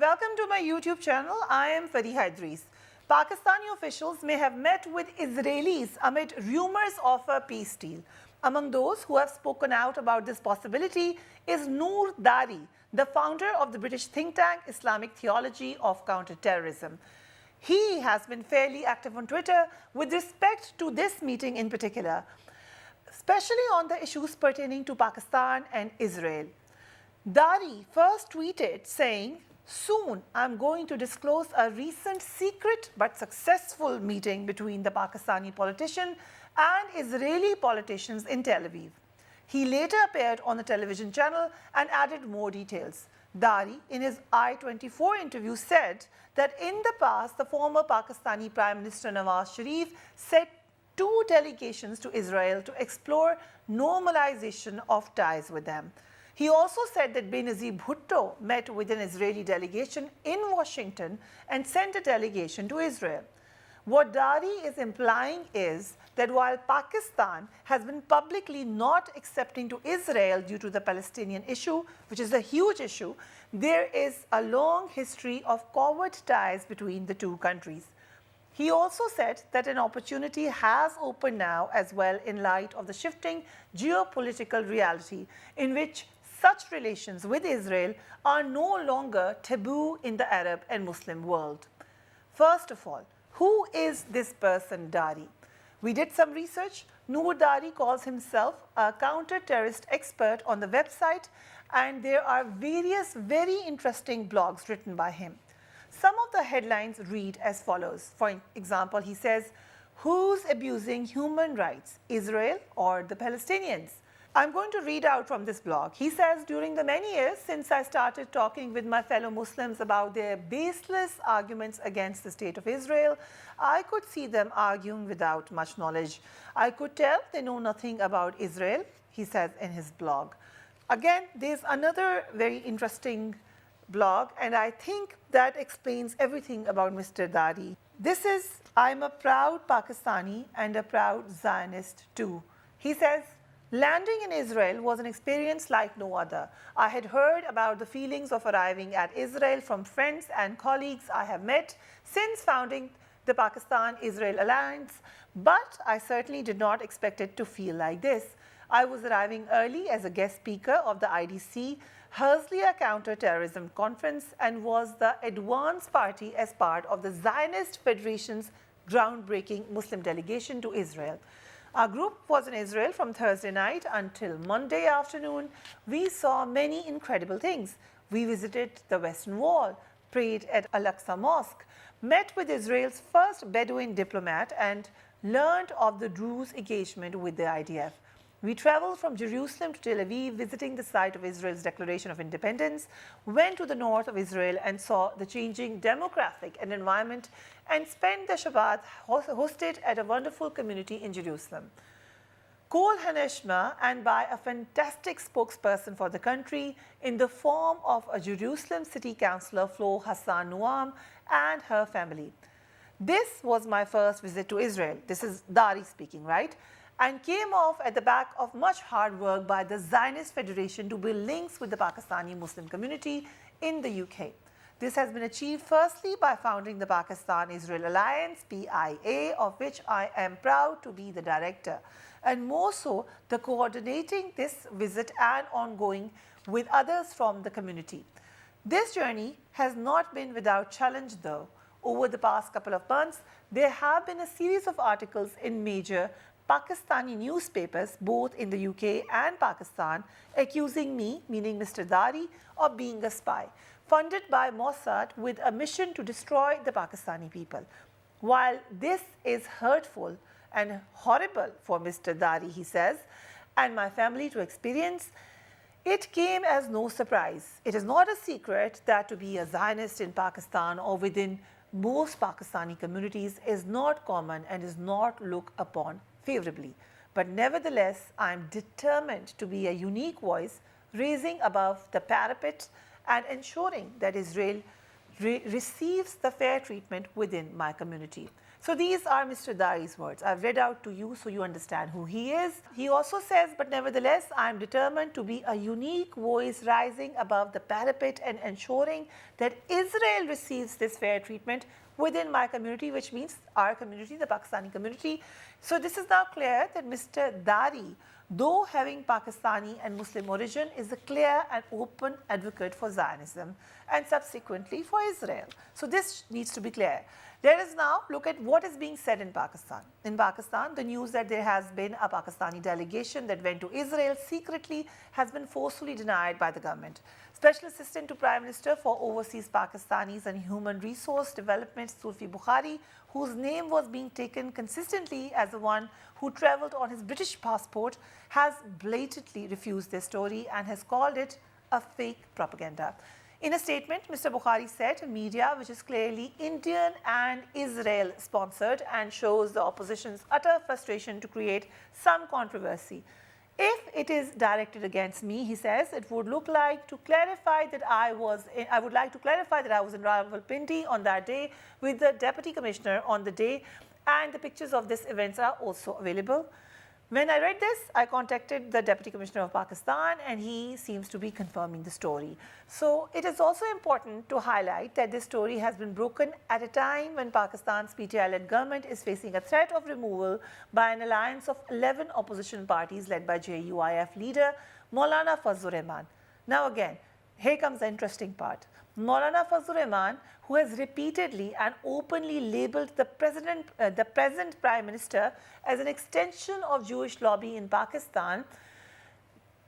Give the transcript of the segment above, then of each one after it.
Welcome to my YouTube channel. I am Fereeha Idrees. Pakistani officials may have met with Israelis amid rumors of a peace deal. Among those who have spoken out about this possibility is Noor Dari, the founder of the British think tank Islamic Theology of Counterterrorism. He has been fairly active on Twitter with respect to this meeting in particular, especially on the issues pertaining to Pakistan and Israel. Dari first tweeted saying, "Soon I'm going to disclose a recent secret but successful meeting between the Pakistani politician and Israeli politicians in Tel Aviv." He later appeared on the television channel and added more details. Dari, in his I-24 interview, said that in the past, the former Pakistani Prime Minister Nawaz Sharif sent two delegations to Israel to explore normalization of ties with them. He also said that Benazir Bhutto met with an Israeli delegation in Washington and sent a delegation to Israel. What Dari is implying is that while Pakistan has been publicly not accepting to Israel due to the Palestinian issue, which is a huge issue, there is a long history of covert ties between the two countries. He also said that an opportunity has opened now as well in light of the shifting geopolitical reality in which such relations with Israel are no longer taboo in the Arab and Muslim world. First of all, who is this person Dari? We did some research. Noor Dari calls himself a counter-terrorist expert on the website, and there are various very interesting blogs written by him. Some of the headlines read as follows. For example, he says, "Who's abusing human rights, Israel or the Palestinians?" I'm going to read out from this blog. He says, "During the many years since I started talking with my fellow Muslims about their baseless arguments against the state of Israel, I could see them arguing without much knowledge. I could tell they know nothing about Israel," he says in his blog. Again, there's another very interesting blog, and I think that explains everything about Mr. Dari. This is, "I'm a proud Pakistani and a proud Zionist too." He says, "Landing in Israel was an experience like no other. I had heard about the feelings of arriving at Israel from friends and colleagues I have met since founding the Pakistan-Israel alliance, but I certainly did not expect it to feel like this. I was arriving early as a guest speaker of the IDC Herzliya Counter-Terrorism Conference and was the advance party as part of the Zionist Federation's groundbreaking Muslim delegation to Israel. Our group was in Israel from Thursday night until Monday afternoon. We saw many incredible things. We visited the Western Wall, prayed at Al-Aqsa Mosque, met with Israel's first Bedouin diplomat, and learned of the Druze engagement with the IDF. We traveled from Jerusalem to Tel Aviv, visiting the site of Israel's Declaration of Independence, went to the north of Israel and saw the changing demographic and environment, and spent the Shabbat hosted at a wonderful community in Jerusalem. Kol Haneshma, and by a fantastic spokesperson for the country in the form of a Jerusalem city councillor, Flo Hassan Nuam, and her family. This was my first visit to Israel. This is Dari speaking, right? And came off at the back of much hard work by the Zionist Federation to build links with the Pakistani Muslim community in the UK. This has been achieved firstly by founding the Pakistan-Israel Alliance, PIA, of which I am proud to be the director, and more so the coordinating this visit and ongoing with others from the community. This journey has not been without challenge though. Over the past couple of months, there have been a series of articles in major Pakistani newspapers, both in the UK and Pakistan, accusing me, meaning Mr. Dari, of being a spy, funded by Mossad with a mission to destroy the Pakistani people. While this is hurtful and horrible for Mr. Dari, he says, and my family to experience, it came as no surprise. It is not a secret that to be a Zionist in Pakistan or within most Pakistani communities is not common and is not looked upon favorably. But nevertheless, I am determined to be a unique voice, raising above the parapet and ensuring that Israel receives the fair treatment within my community. So these are Mr. Dari's words. I've read out to you so you understand who he is. He also says, but nevertheless, I am determined to be a unique voice rising above the parapet and ensuring that Israel receives this fair treatment within my community, which means our community, the Pakistani community. So this is now clear that Mr. Dari, though having Pakistani and Muslim origin, is a clear and open advocate for Zionism and subsequently for Israel. So this needs to be clear. Let us now look at what is being said in Pakistan. In Pakistan, the news that there has been a Pakistani delegation that went to Israel secretly has been forcefully denied by the government. Special Assistant to Prime Minister for Overseas Pakistanis and Human Resource Development, Zulfi Bukhari, whose name was being taken consistently as the one who travelled on his British passport, has blatantly refused this story and has called it a fake propaganda. In a statement, Mr. Bukhari said, media which is clearly Indian and Israel sponsored and shows the opposition's utter frustration to create some controversy. If it is directed against me, he says, it would look like to clarify that I would like to clarify that I was in Rawalpindi on that day with the Deputy Commissioner on the day, and the pictures of this events are also available. When I read this, I contacted the Deputy Commissioner of Pakistan and he seems to be confirming the story. So it is also important to highlight that this story has been broken at a time when Pakistan's PTI-led government is facing a threat of removal by an alliance of 11 opposition parties led by JUIF leader Maulana Fazlur Rahman. Now again, here comes the interesting part. Maulana Fazlur Rahman, who has repeatedly and openly labelled the present Prime Minister as an extension of Jewish lobby in Pakistan.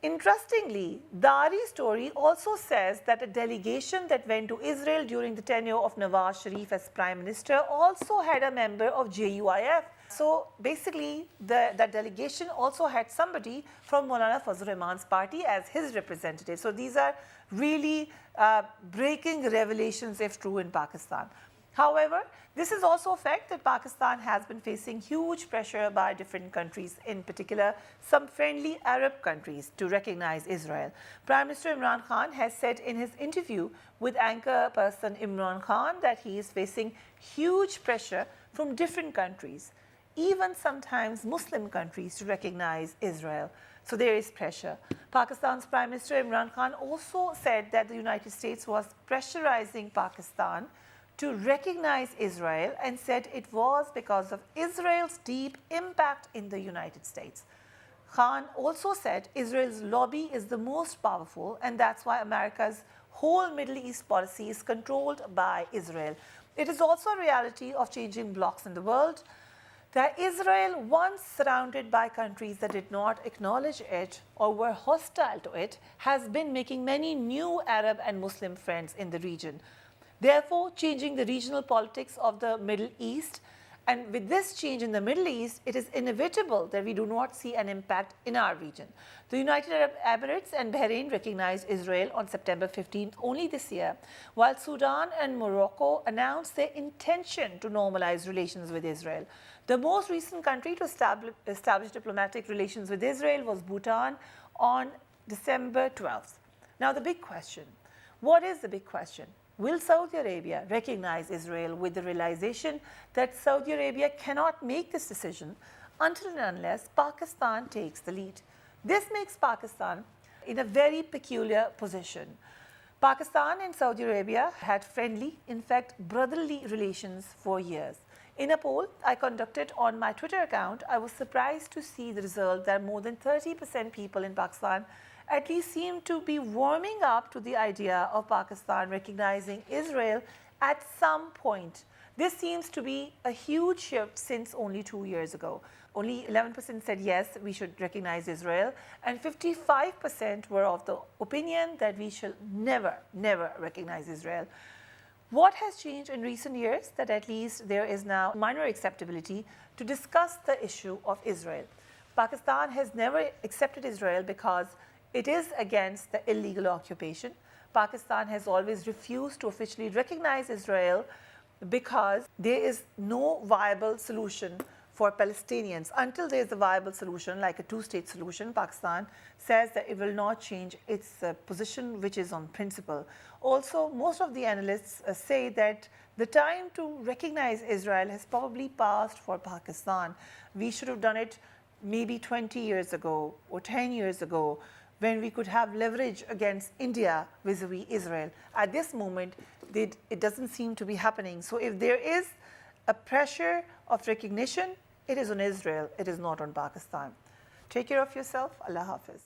Interestingly, Dari's story also says that a delegation that went to Israel during the tenure of Nawaz Sharif as Prime Minister also had a member of JUIF. So basically, that delegation also had somebody from Maulana Fazlur Rahman's party as his representative. So these are really breaking revelations if true in Pakistan. However, this is also a fact that Pakistan has been facing huge pressure by different countries, in particular some friendly Arab countries, to recognize Israel. Prime Minister Imran Khan has said in his interview with anchor person Imran Khan that he is facing huge pressure from different countries, even sometimes Muslim countries, to recognize Israel. So there is pressure. Pakistan's Prime Minister Imran Khan also said that the United States was pressurizing Pakistan to recognize Israel and said it was because of Israel's deep impact in the United States. Khan also said Israel's lobby is the most powerful and that's why America's whole Middle East policy is controlled by Israel. It is also a reality of changing blocs in the world that Israel, once surrounded by countries that did not acknowledge it or were hostile to it, has been making many new Arab and Muslim friends in the region, therefore changing the regional politics of the Middle East. And with this change in the Middle East, it is inevitable that we do not see an impact in our region. The United Arab Emirates and Bahrain recognized Israel on September 15th only this year, while Sudan and Morocco announced their intention to normalize relations with Israel. The most recent country to establish diplomatic relations with Israel was Bhutan on December 12th. Now the big question, what is the big question? Will Saudi Arabia recognize Israel with the realization that Saudi Arabia cannot make this decision until and unless Pakistan takes the lead? This makes Pakistan in a very peculiar position. Pakistan and Saudi Arabia had friendly, in fact brotherly relations for years. In a poll I conducted on my Twitter account, I was surprised to see the result that more than 30% people in Pakistan at least seem to be warming up to the idea of Pakistan recognizing Israel at some point. This seems to be a huge shift since only 2 years ago. Only 11% said yes, we should recognize Israel, and 55% were of the opinion that we shall never recognize Israel. What has changed in recent years? That at least there is now minor acceptability to discuss the issue of Israel. Pakistan has never accepted Israel because it is against the illegal occupation. Pakistan has always refused to officially recognize Israel because there is no viable solution for Palestinians. Until there is a viable solution, like a two-state solution, Pakistan says that it will not change its position, which is on principle. Also, most of the analysts say that the time to recognize Israel has probably passed for Pakistan. We should have done it maybe 20 years ago or 10 years ago, when we could have leverage against India vis-a-vis Israel. At this moment, it doesn't seem to be happening. So if there is a pressure of recognition, it is on Israel, it is not on Pakistan. Take care of yourself. Allah Hafiz.